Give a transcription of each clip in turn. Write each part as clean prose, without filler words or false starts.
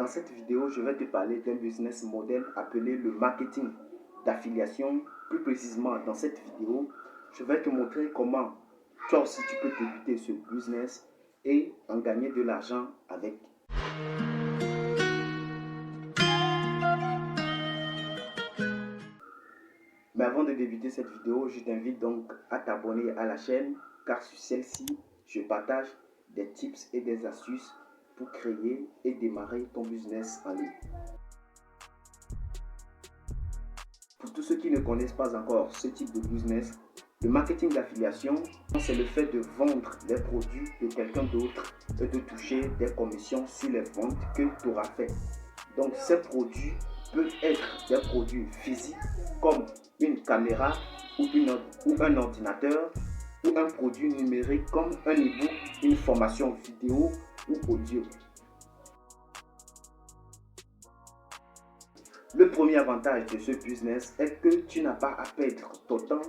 Dans cette vidéo, je vais te parler d'un business model appelé le marketing d'affiliation. Plus précisément, dans cette vidéo, je vais te montrer comment toi aussi tu peux débuter ce business et en gagner de l'argent avec. Mais avant de débuter cette vidéo, je t'invite donc à t'abonner à la chaîne car sur celle-ci, je partage des tips et des astuces pour créer et démarrer ton business en ligne. Pour tous ceux qui ne connaissent pas encore ce type de business, le marketing d'affiliation, c'est le fait de vendre des produits de quelqu'un d'autre et de toucher des commissions sur les ventes que tu auras faites. Donc ces produits peuvent être des produits physiques comme une caméra ou un ordinateur, ou un produit numérique comme un e-book, une formation vidéo ou audio. Le premier avantage de ce business est que tu n'as pas à perdre ton temps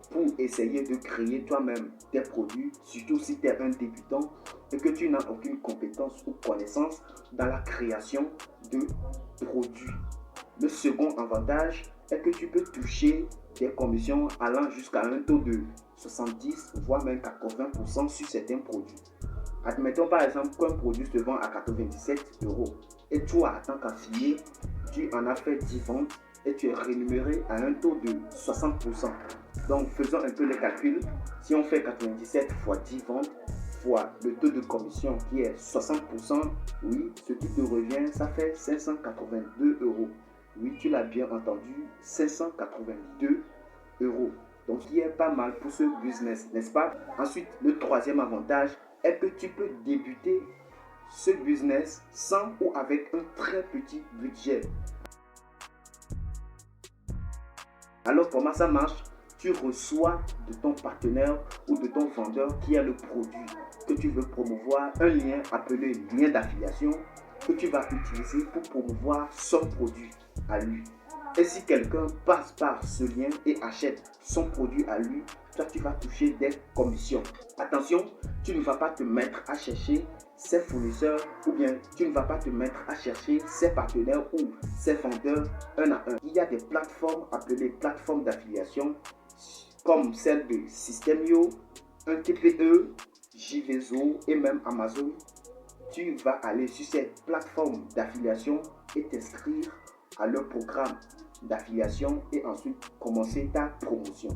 pour essayer de créer toi-même des produits, surtout si tu es un débutant et que tu n'as aucune compétence ou connaissance dans la création de produits. Le second avantage est que tu peux toucher des commissions allant jusqu'à un taux de 70 voire même 80% sur certains produits. Admettons par exemple qu'un produit se vend à 97 € et toi, en tant qu'affilié, tu en as fait 10 ventes et tu es rémunéré à un taux de 60%. Donc faisons un peu les calculs. Si on fait 97 fois 10 ventes fois le taux de commission qui est 60%, oui, ce qui te revient, ça fait 582 €. Oui, tu l'as bien entendu, 582 €. Donc, qui est pas mal pour ce business, n'est-ce pas? Ensuite, le troisième avantage est que tu peux débuter ce business sans ou avec un très petit budget. Alors, comment ça marche? Tu reçois de ton partenaire ou de ton vendeur qui a le produit que tu veux promouvoir un lien appelé lien d'affiliation que tu vas utiliser pour promouvoir son produit à lui. Et si quelqu'un passe par ce lien et achète son produit à lui, toi tu vas toucher des commissions. Attention, tu ne vas pas te mettre à chercher ses fournisseurs ou bien tu ne vas pas te mettre à chercher ses partenaires ou ses vendeurs un à un. Il y a des plateformes appelées plateformes d'affiliation comme celle de System.io, un TPE, JVZO et même Amazon. Tu vas aller sur ces plateformes d'affiliation et t'inscrire à leur programme d'affiliation et ensuite commencer ta promotion.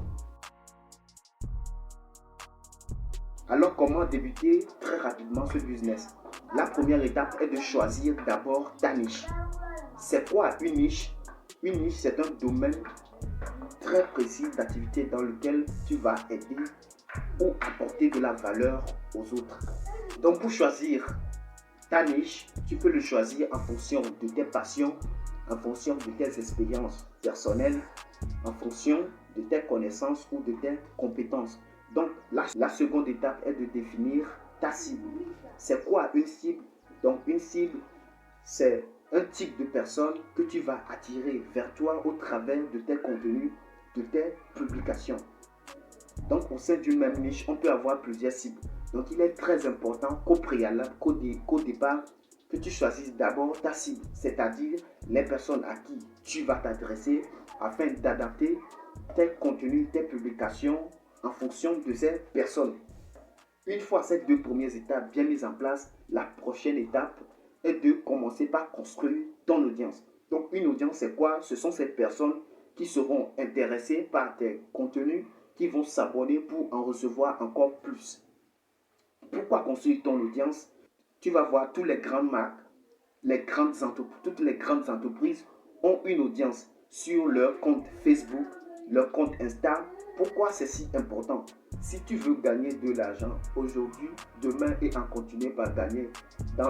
Alors, comment débuter très rapidement ce business? La première étape est de choisir d'abord ta niche. C'est quoi une niche? Une niche, c'est un domaine très précis d'activité dans lequel tu vas aider ou apporter de la valeur aux autres. Donc, pour choisir ta niche, tu peux le choisir en fonction de tes passions, en fonction de tes expériences personnelles, en fonction de tes connaissances ou de tes compétences. Donc, la seconde étape est de définir ta cible. C'est quoi une cible? Donc, une cible, c'est un type de personne que tu vas attirer vers toi au travers de tes contenus, de tes publications. Donc, au sein d'une même niche, on peut avoir plusieurs cibles. Donc, il est très important qu'au préalable, qu'au départ, que tu choisisses d'abord ta cible, c'est-à-dire les personnes à qui tu vas t'adresser afin d'adapter tes contenus, tes publications en fonction de ces personnes. Une fois ces deux premières étapes bien mises en place, la prochaine étape est de commencer par construire ton audience. Donc, une audience, c'est quoi? Ce sont ces personnes qui seront intéressées par tes contenus, qui vont s'abonner pour en recevoir encore plus. Pourquoi construire ton audience? Tu vas voir toutes les grandes marques, toutes les grandes entreprises ont une audience sur leur compte Facebook, leur compte Insta. Pourquoi c'est si important? Si tu veux gagner de l'argent aujourd'hui, demain et en continuer par gagner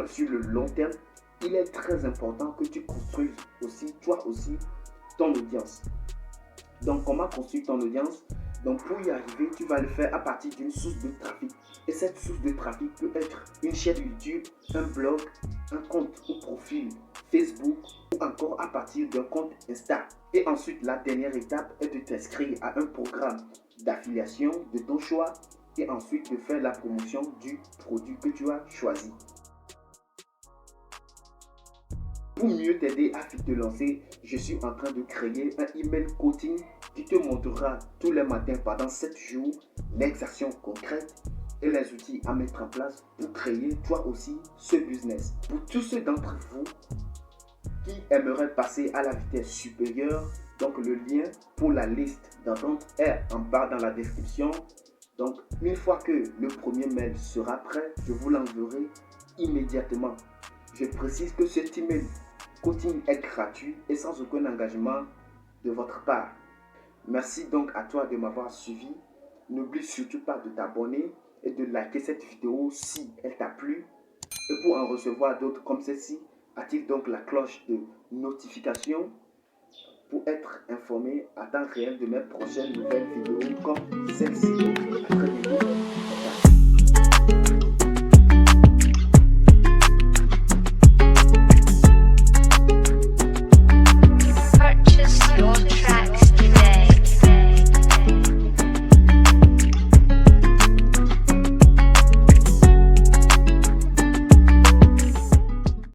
sur le long terme, il est très important que tu construises aussi, toi aussi, ton audience. Donc, comment construire ton audience? Donc, pour y arriver, tu vas le faire à partir d'une source de trafic. Et cette source de trafic peut être une chaîne YouTube, un blog, un compte ou profil Facebook ou encore à partir d'un compte Insta. Et ensuite, la dernière étape est de t'inscrire à un programme d'affiliation de ton choix et ensuite de faire la promotion du produit que tu as choisi. Pour mieux t'aider à te lancer, je suis en train de créer un email coaching qui te montrera tous les matins pendant 7 jours les actions concrètes et les outils à mettre en place pour créer toi aussi ce business. Pour tous ceux d'entre vous qui aimeraient passer à la vitesse supérieure, donc le lien pour la liste d'attente est en bas dans la description. Donc une fois que le premier mail sera prêt, je vous l'enverrai immédiatement. Je précise que cet email coaching est gratuit et sans aucun engagement de votre part. Merci donc à toi de m'avoir suivi. N'oublie surtout pas de t'abonner et de liker cette vidéo si elle t'a plu. Et pour en recevoir d'autres comme celle-ci, active donc la cloche de notification pour être informé à temps réel de mes prochaines nouvelles vidéos comme celle-ci.